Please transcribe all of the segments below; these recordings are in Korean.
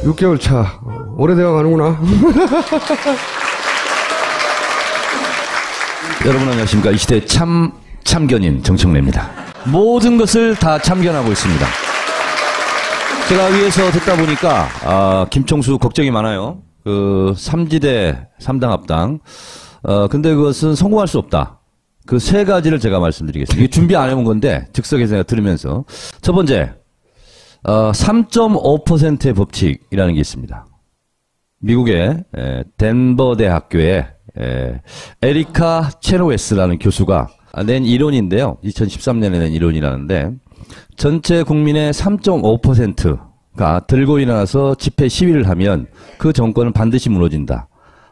6개월 차. 오래되어 가는구나. 여러분 안녕하십니까. 이 시대 참견인 정청래입니다. 모든 것을 다 참견하고 있습니다. 제가 위에서 듣다 보니까 김총수 걱정이 많아요. 그 삼지대 3당 합당. 근데 그것은 성공할 수 없다. 그 세 가지를 제가 말씀드리겠습니다. 이게 준비 안 해본 건데 즉석에서 제가 들으면서 첫 번째 3.5%의 법칙이라는 게 있습니다. 미국의 덴버 대학교의 에리카 체노웨스라는 교수가 낸 이론인데요. 2013년에 낸 이론이라는데 전체 국민의 3.5%가 들고 일어나서 집회 시위를 하면 그 정권은 반드시 무너진다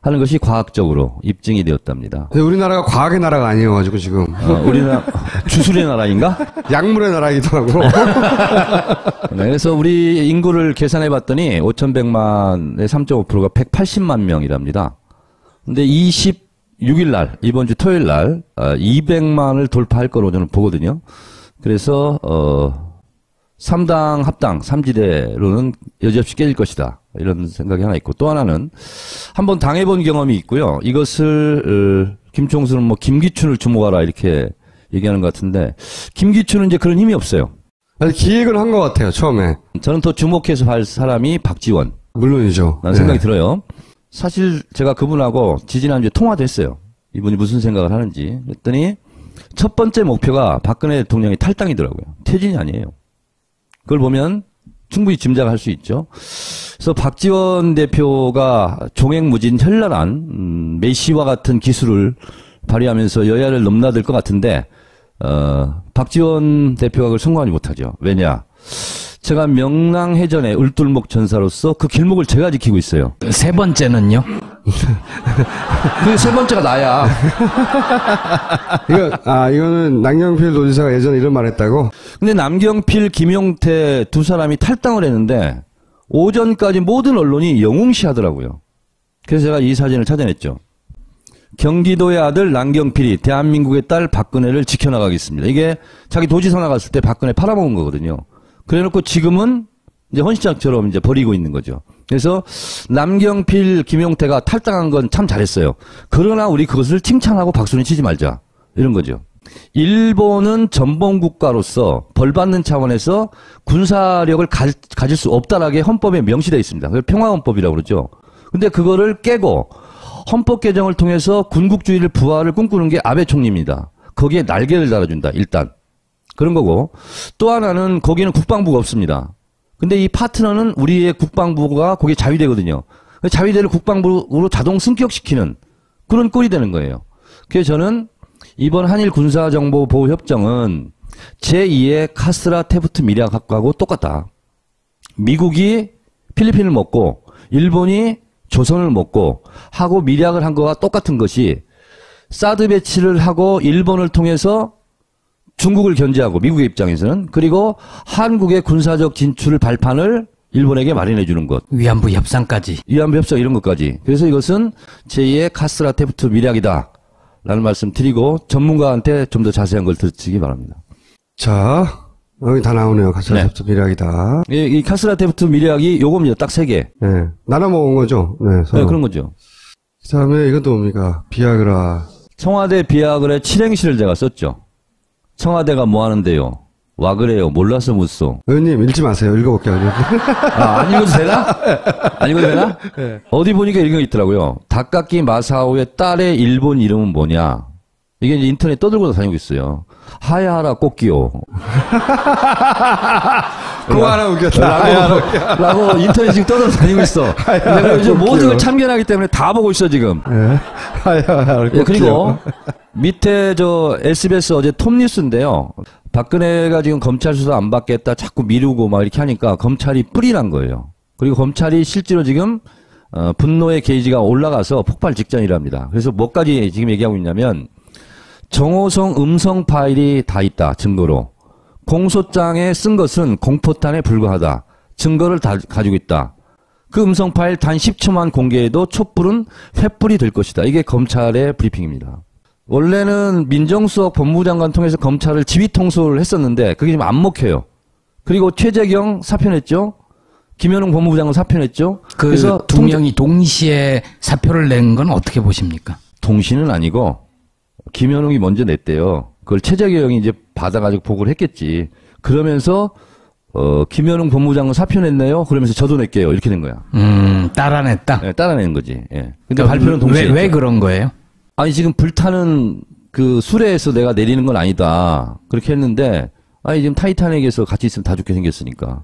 하는 것이 과학적으로 입증이 되었답니다. 근데 우리나라가 과학의 나라가 아니어가지고 지금. 우리나라 주술의 나라인가? 약물의 나라이기도 하고. 네, 그래서 우리 인구를 계산해 봤더니 5,100만의 3.5%가 180만 명이랍니다. 근데 26일 날, 이번 주 토요일 날 200만을 돌파할 거로 저는 보거든요. 그래서 3당 합당 3지대로는 여지없이 깨질 것이다. 이런 생각이 하나 있고, 또 하나는 한번 당해본 경험이 있고요. 이것을 김총수는 뭐 김기춘을 주목하라 이렇게 얘기하는 것 같은데, 김기춘은 이제 그런 힘이 없어요. 아니, 기획을 한 것 같아요, 처음에. 저는 더 주목해서 할 사람이 박지원. 물론이죠. 라는 생각이 들어요. 사실 제가 그분하고 지지난주에 통화도 했어요. 이분이 무슨 생각을 하는지. 그랬더니 첫 번째 목표가 박근혜 대통령이 탈당이더라고요. 퇴진이 아니에요. 그걸 보면 충분히 짐작할 수 있죠. 그래서 박지원 대표가 종횡무진 현란한 메시와 같은 기술을 발휘하면서 여야를 넘나들 것 같은데 박지원 대표가 그걸 성공하지 못하죠. 왜냐? 제가 명랑해전의 울돌목 전사로서 그 길목을 제가 지키고 있어요. 세 번째는요? 그 세 번째가 나야. 이거는 남경필 도지사가 예전에 이런 말 했다고? 근데 남경필, 김용태 두 사람이 탈당을 했는데 오전까지 모든 언론이 영웅시 하더라고요. 그래서 제가 이 사진을 찾아냈죠. 경기도의 아들 남경필이 대한민국의 딸 박근혜를 지켜나가겠습니다. 이게 자기 도지사 나갔을 때 박근혜 팔아먹은 거거든요. 그래놓고 지금은 이제 헌시장처럼 이제 버리고 있는 거죠. 그래서 남경필, 김용태가 탈당한 건 참 잘했어요. 그러나 우리 그것을 칭찬하고 박수는 치지 말자. 이런 거죠. 일본은 전범국가로서 벌받는 차원에서 군사력을 가질 수 없다라게 헌법에 명시되어 있습니다. 그걸 평화헌법이라고 그러죠. 근데 그거를 깨고 헌법 개정을 통해서 군국주의를 부활을 꿈꾸는 게 아베 총리입니다. 거기에 날개를 달아준다. 일단. 그런 거고. 또 하나는 거기는 국방부가 없습니다. 근데 이 파트너는 우리의 국방부가 거기에 자위대거든요. 자위대를 국방부로 자동 승격시키는 그런 꼴이 되는 거예요. 그래서 저는 이번 한일 군사정보보호협정은 제2의 카스라 테프트 미략학과하고 똑같다. 미국이 필리핀을 먹고 일본이 조선을 먹고 하고 미략을 한 거와 똑같은 것이 사드 배치를 하고 일본을 통해서 중국을 견제하고 미국의 입장에서는 그리고 한국의 군사적 진출 발판을 일본에게 마련해 주는 것. 위안부 협상까지. 위안부 협상 이런 것까지. 그래서 이것은 제2의 카스라 테프트 미략이다. 라는 말씀 드리고 전문가한테 좀 더 자세한 걸 듣시기 바랍니다. 자, 여기 다 나오네요. 카스라 테프트 미략이다. 이 카스라 테프트 미략이 요겁니다. 딱 3개. 네. 나눠 먹은 거죠. 네, 서로. 네, 그런 거죠. 그 다음에 이것도 뭡니까? 비아그라. 청와대 비아그라의 7행시를 제가 썼죠. 청와대가 뭐 하는데요? 와 그래요. 몰라서 묻소. 의원님 읽지 마세요. 읽어볼게요. 안 읽어도 되나? 안 읽어도 되나? 네. 어디 보니까 이런 게 있더라고요. 다카키 마사오의 딸의 일본 이름은 뭐냐? 이게 이제 인터넷 떠들고 다니고 있어요. 하야하라 꽃기요. 그거 하나 웃겼다. 라고 인터넷 지금 떠들고 다니고 있어. 내가 요즘 모든 걸 참견하기 때문에 다 보고 있어, 지금. 네. 하야하라 꽃기요. 그리고 밑에 SBS 어제 톱뉴스인데요. 박근혜가 지금 검찰 수사 안 받겠다 자꾸 미루고 막 이렇게 하니까 검찰이 뿔이 난 거예요. 그리고 검찰이 실제로 지금 분노의 게이지가 올라가서 폭발 직전이랍니다. 그래서 뭐까지 지금 얘기하고 있냐면 정호성 음성 파일이 다 있다. 증거로. 공소장에 쓴 것은 공포탄에 불과하다. 증거를 다 가지고 있다. 그 음성 파일 단 10초만 공개해도 촛불은 횃불이 될 것이다. 이게 검찰의 브리핑입니다. 원래는 민정수석 법무장관 통해서 검찰을 지휘통솔을 했었는데 그게 지금 안 먹혀요. 그리고 최재경 사표냈죠. 김현웅 법무부 장관 사표 냈죠. 그래서 두 명이 동시에 사표를 낸 건 어떻게 보십니까? 동시는 아니고 김현웅이 먼저 냈대요. 그걸 최재경이 이제 받아가지고 보고를 했겠지. 그러면서 김현웅 법무부 장관 사표 냈네요. 그러면서 저도 낼게요. 이렇게 된 거야. 따라냈다. 네, 따라내는 거지. 예. 근데 발표는 동시에. 왜 그런 거예요? 아니 지금 불타는 그 수레에서 내가 내리는 건 아니다. 그렇게 했는데 아니 지금 타이타닉에서 같이 있으면 다 죽게 생겼으니까.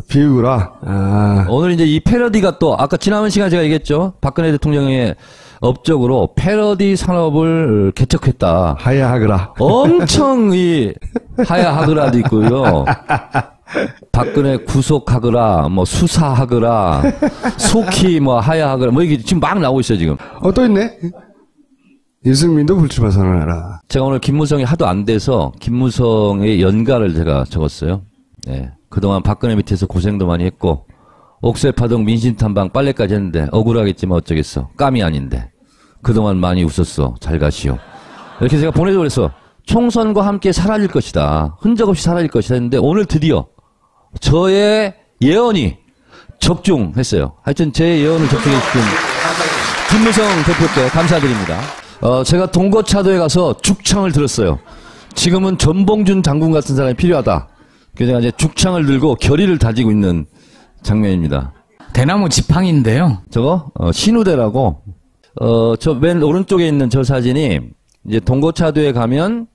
비우라. 아. 오늘 이제 이 패러디가 또 아까 지난 시간에 제가 얘기했죠. 박근혜 대통령의 업적으로 패러디 산업을 개척했다. 하야하그라. 엄청 이 하야하그라도 있고요. 박근혜 구속하그라, 뭐 수사하그라, 속히 뭐 하야하그라, 뭐 이게 지금 막 나오고 있어요 지금. 또 있네. 유승민도 불출마 선언하라. 제가 오늘 김무성이 하도 안 돼서 김무성의 연가를 제가 적었어요. 네. 그동안 박근혜 밑에서 고생도 많이 했고 옥새파동 민심탐방 빨래까지 했는데 억울하겠지만 어쩌겠어. 깜이 아닌데. 그동안 많이 웃었어. 잘 가시오. 이렇게 제가 보내줘 그랬어. 총선과 함께 사라질 것이다. 흔적 없이 사라질 것이다 했는데 오늘 드디어 저의 예언이 적중했어요. 하여튼 제 예언을 적중해주신 김무성 대표께 감사드립니다. 제가 동거차도에 가서 죽창을 들었어요. 지금은 전봉준 장군 같은 사람이 필요하다. 그래서 제가 이제 죽창을 들고 결의를 다지고 있는 장면입니다. 대나무 지팡인데요. 저거 신우대라고 저 맨 오른쪽에 있는 저 사진이 이제 동거차도에 가면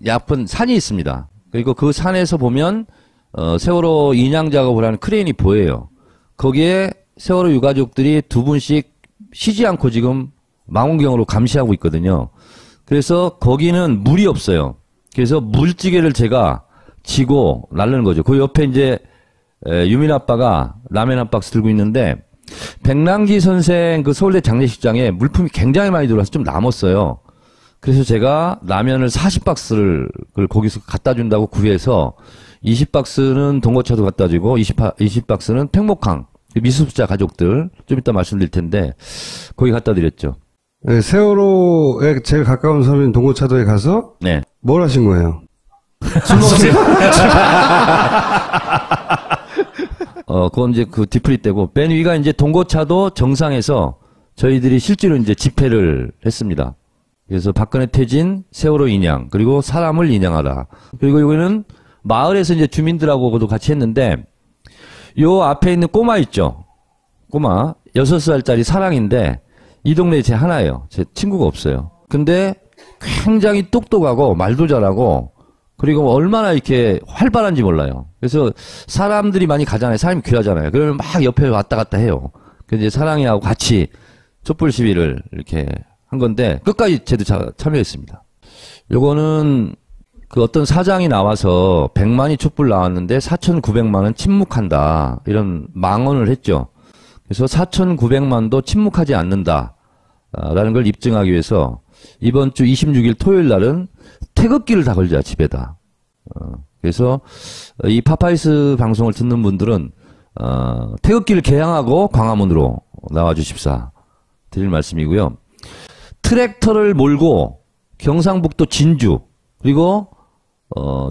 얕은 산이 있습니다. 그리고 그 산에서 보면 세월호 인양 작업을 하는 크레인이 보여요. 거기에 세월호 유가족들이 두 분씩 쉬지 않고 지금 망원경으로 감시하고 있거든요. 그래서 거기는 물이 없어요. 그래서 물찌개를 제가 지고 날르는 거죠. 그 옆에 이제 유민 아빠가 라면 한 박스 들고 있는데 백남기 선생 그 서울대 장례식장에 물품이 굉장히 많이 들어와서 좀 남았어요. 그래서 제가 라면을 40박스를 거기서 갖다 준다고 구해서 20박스는 동거차도 갖다 주고 20박스는 팽목항 미수습자 가족들 좀 이따 말씀드릴 텐데 거기 갖다 드렸죠. 네, 세월호에 제일 가까운 섬인 동거차도에 가서 네. 뭘 하신 거예요? 술 먹었어요. 그건 이제 그 뒤풀이 때고 맨 위가 이제 동거차도 정상에서 저희들이 실제로 이제 집회를 했습니다. 그래서 박근혜 퇴진, 세월호 인양, 그리고 사람을 인양하라. 그리고 여기는 마을에서 이제 주민들하고도 같이 했는데 요 앞에 있는 꼬마 있죠. 꼬마 6살짜리 사랑인데 이 동네에 제 하나예요. 제 친구가 없어요. 근데 굉장히 똑똑하고 말도 잘하고 그리고 얼마나 이렇게 활발한지 몰라요. 그래서 사람들이 많이 가잖아요. 사람이 귀하잖아요. 그러면 막 옆에 왔다 갔다 해요. 그래서 이제 사랑이하고 같이 촛불 시위를 이렇게 한 건데 끝까지 저도 참여했습니다. 요거는 그 어떤 사장이 나와서 100만이 촛불 나왔는데 4,900만은 침묵한다. 이런 망언을 했죠. 그래서 4,900만도 침묵하지 않는다. 라는 걸 입증하기 위해서 이번 주 26일 토요일 날은 태극기를 다 걸자 집에다. 그래서 이 파파이스 방송을 듣는 분들은 태극기를 개양하고 광화문으로 나와 주십사 드릴 말씀이고요. 트랙터를 몰고 경상북도 진주 그리고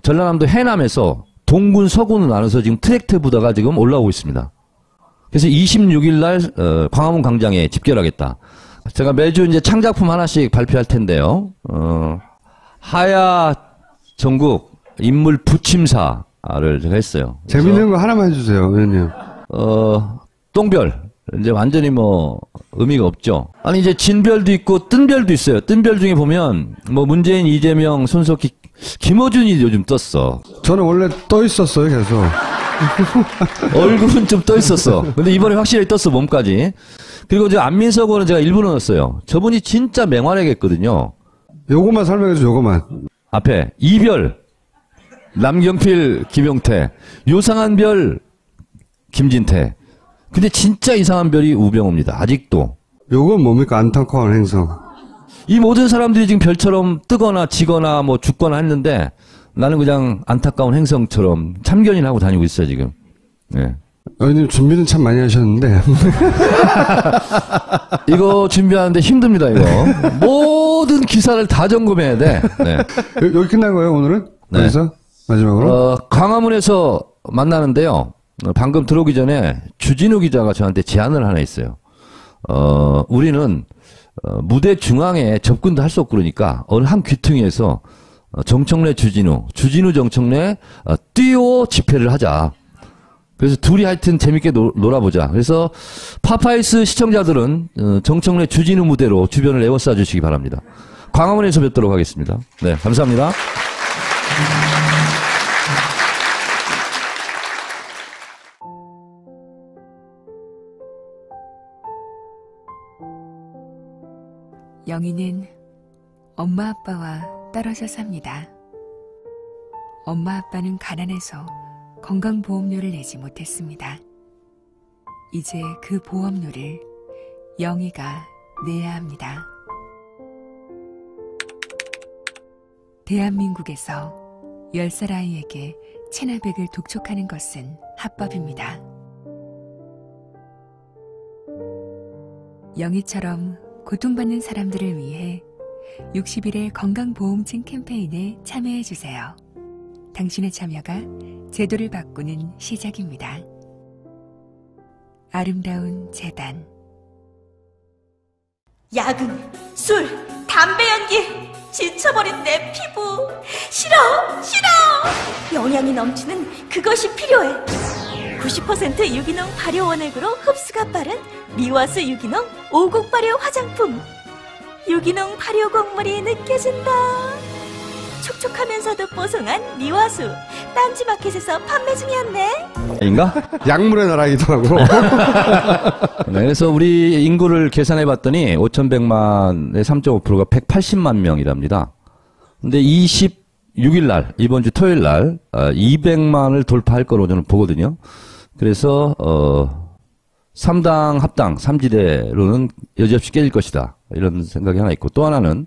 전라남도 해남에서 동군 서군을 나눠서 지금 트랙터 부대가 지금 올라오고 있습니다. 그래서 26일 날 광화문 광장에 집결하겠다. 제가 매주 이제 창작품 하나씩 발표할 텐데요. 하야 전국 인물 부침사를 제가 했어요. 재밌는 거 하나만 해주세요, 의원님. 똥별. 이제 완전히 뭐 의미가 없죠. 아니 이제 진별도 있고 뜬별도 있어요. 뜬별 중에 보면 뭐 문재인, 이재명, 손석희, 김어준이 요즘 떴어. 저는 원래 떠 있었어요, 계속. 얼굴은 좀 떠 있었어. 근데 이번에 확실히 떴어, 몸까지. 그리고 이제 안민석 의원은 제가 일부러 넣었어요. 저분이 진짜 맹활약했거든요. 요것만 설명해줘, 요것만. 앞에 이별, 남경필, 김용태, 요상한 별, 김진태. 근데 진짜 이상한 별이 우병우입니다. 아직도. 요건 뭡니까? 안타까운 행성. 이 모든 사람들이 지금 별처럼 뜨거나 지거나 뭐 죽거나 했는데 나는 그냥 안타까운 행성처럼 참견인하고 다니고 있어요, 지금. 네. 의원님 준비는 참 많이 하셨는데. 이거 준비하는데 힘듭니다, 이거. 모든 기사를 다 점검해야 돼. 네. 여기 끝난 거예요, 오늘은? 네. 그래서 마지막으로? 광화문에서 만나는데요. 방금 들어오기 전에 주진우 기자가 저한테 제안을 하나 했어요. 우리는 무대 중앙에 접근도 할 수 없고 그러니까 어느 한 귀퉁이에서 정청래 주진우 정청래 듀오 집회를 하자. 그래서 둘이 하여튼 재밌게 놀아보자. 그래서 파파이스 시청자들은 정청래 주진우 무대로 주변을 에워싸 주시기 바랍니다. 광화문에서 뵙도록 하겠습니다. 네, 감사합니다. 영희는 엄마 아빠와 떨어져 삽니다. 엄마 아빠는 가난해서 건강보험료를 내지 못했습니다. 이제 그 보험료를 영희가 내야 합니다. 대한민국에서 10살 아이에게 체나백을 독촉하는 것은 합법입니다. 영희처럼 고통받는 사람들을 위해 60일의 건강보험증 캠페인에 참여해주세요. 당신의 참여가 제도를 바꾸는 시작입니다. 아름다운 재단. 야근, 술, 담배 연기, 지쳐버린 내 피부. 싫어! 영양이 넘치는 그것이 필요해. 90% 유기농 발효 원액으로 흡수가 빠른 미와수 유기농 5국 발효 화장품. 유기농 발효 곡물이 느껴진다. 촉촉하면서도 뽀송한 미와수. 딴지마켓에서 판매 중이었네. 인가? 약물의 나라이기도 하고. 네, 그래서 우리 인구를 계산해 봤더니 5,100만의 3.5%가 180만 명이랍니다. 근데 26일 날, 이번 주 토요일 날 200만을 돌파할 거로 저는 보거든요. 그래서 3당 합당 3지대로는 여지없이 깨질 것이다. 이런 생각이 하나 있고, 또 하나는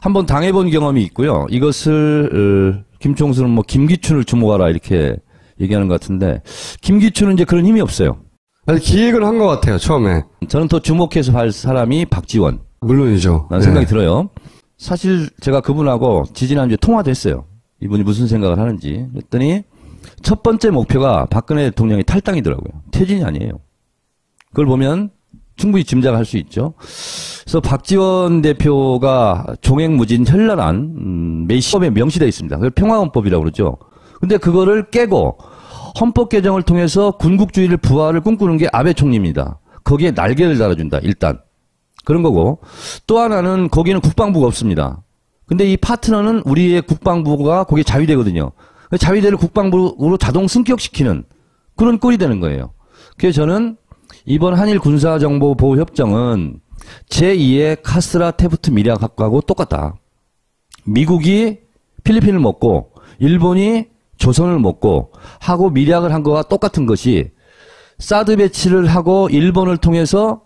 한번 당해본 경험이 있고요. 이것을 김총수는 뭐 김기춘을 주목하라 이렇게 얘기하는 것 같은데, 김기춘은 이제 그런 힘이 없어요. 아니, 기획을 한 것 같아요, 처음에. 저는 더 주목해서 할 사람이 박지원. 물론이죠. 라는 생각이 들어요. 사실 제가 그분하고 지지난주에 통화도 했어요. 이분이 무슨 생각을 하는지. 그랬더니 첫 번째 목표가 박근혜 대통령이 탈당이더라고요. 퇴진이 아니에요. 그걸 보면 충분히 짐작할 수 있죠. 그래서 박지원 대표가 종횡무진 현란한 매시법에 명시되어 있습니다. 그걸 평화헌법이라고 그러죠. 근데 그거를 깨고 헌법 개정을 통해서 군국주의를 부활을 꿈꾸는 게 아베 총리입니다. 거기에 날개를 달아준다. 일단 그런 거고, 또 하나는 거기는 국방부가 없습니다. 근데 이 파트너는 우리의 국방부가 거기에 자위대거든요. 자위대를 국방부로 자동 승격시키는 그런 꼴이 되는 거예요. 그래서 저는 이번 한일 군사정보보호협정은 제2의 카스라 테프트 미략학과하고 똑같다. 미국이 필리핀을 먹고 일본이 조선을 먹고 하고 미략을 한 거와 똑같은 것이, 사드 배치를 하고 일본을 통해서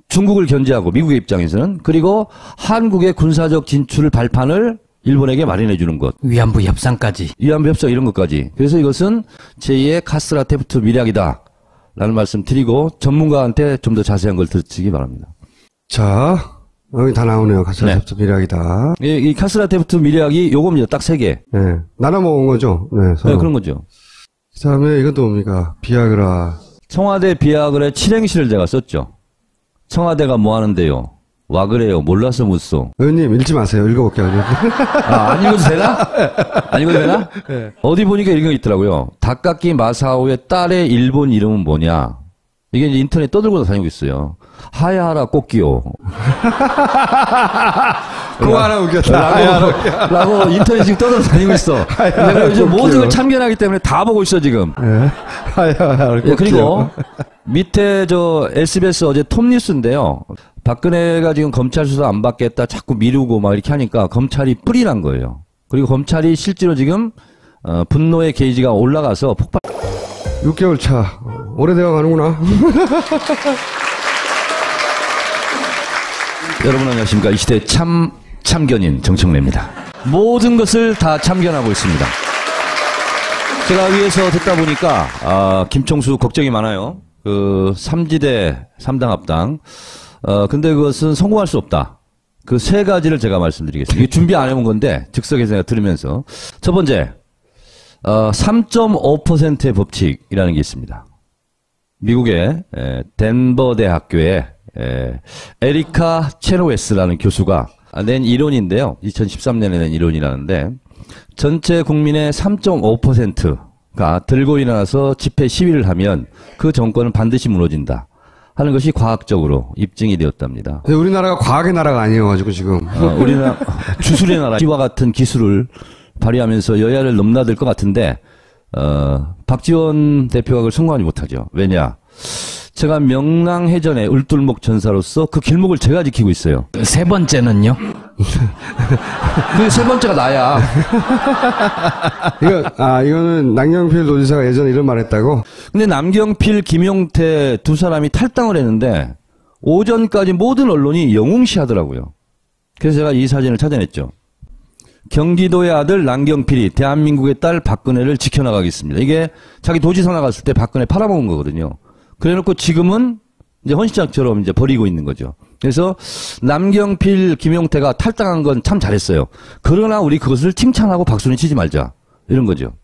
중국을 견제하고 미국의 입장에서는, 그리고 한국의 군사적 진출 발판을 일본에게 마련해 주는 것. 위안부 협상까지. 위안부 협상 이런 것까지. 그래서 이것은 제2의 카스라 테프트 미략이다 라는 말씀 드리고, 전문가한테 좀 더 자세한 걸 듣기 바랍니다. 자, 여기 다 나오네요. 카스라 테프트 미략이다. 이 카스라 테프트 미략이 요겁니다. 딱 3개. 네. 나눠 먹은 거죠? 네. 네, 그런 거죠. 그 다음에 이것도 뭡니까? 비아그라. 청와대 비아그라의 7행시를 제가 썼죠. 청와대가 뭐 하는데요? 와 그래요. 몰라서 묻소. 의원님 읽지 마세요. 읽어볼게요. 안 읽어도 되나? 안 읽어도 되나? 네. 어디 보니까 이런 거 있더라고요. 다카키 마사오의 딸의 일본 이름은 뭐냐? 이게 이제 인터넷 떠들고 다니고 있어요. 하야하라 꽃기요. 그거 하나 웃겼다. 라고 인터넷 지금 떠들고 있어. 내가 요즘 모든 걸 참견하기 때문에 다 보고 있어, 지금. 네. 하야하라 꽃기요. 그리고 밑에 SBS 어제 톱뉴스인데요. 박근혜가 지금 검찰 수사 안 받겠다 자꾸 미루고 막 이렇게 하니까 검찰이 뿔이 난 거예요. 그리고 검찰이 실제로 지금 분노의 게이지가 올라가서 폭발. 6개월 차. 오래되어 가는구나. 여러분 안녕하십니까. 이 시대의 참견인 정청래입니다. 모든 것을 다 참견하고 있습니다. 제가 위에서 듣다 보니까 김총수 걱정이 많아요. 그 3지대 3당 합당. 근데 그것은 성공할 수 없다. 그 3가지를 제가 말씀드리겠습니다. 이게 준비 안 해본 건데 즉석에서 제가 들으면서, 첫 번째, 3.5%의 법칙이라는 게 있습니다. 미국의 덴버 대학교의 에리카 체노웨스라는 교수가 낸 이론인데요. 2013년에 낸 이론이라는데 전체 국민의 3.5%가 들고 일어나서 집회 시위를 하면 그 정권은 반드시 무너진다 하는 것이 과학적으로 입증이 되었답니다. 근데 우리나라가 과학의 나라가 아니어가지고 지금. 우리나라 주술의 나라 이와 같은 기술을 발휘하면서 여야를 넘나들 것 같은데 박지원 대표가 그걸 성공하지 못하죠. 왜냐? 제가 명랑해전의 울돌목 전사로서 그 길목을 제가 지키고 있어요. 세 번째는요? 그 세 번째가 나야. 이거는 남경필 도지사가 예전에 이런 말 했다고? 근데 남경필, 김용태 두 사람이 탈당을 했는데 오전까지 모든 언론이 영웅시하더라고요. 그래서 제가 이 사진을 찾아냈죠. 경기도의 아들 남경필이 대한민국의 딸 박근혜를 지켜나가겠습니다. 이게 자기 도지사 나갔을 때 박근혜 팔아먹은 거거든요. 그래놓고 지금은 이제 헌시장처럼 이제 버리고 있는 거죠. 그래서 남경필, 김용태가 탈당한 건 참 잘했어요. 그러나 우리 그것을 칭찬하고 박수는 치지 말자. 이런 거죠.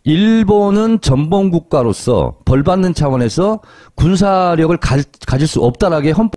일본은 전범국가로서 벌받는 차원에서 군사력을 가질 수 없다라게 헌법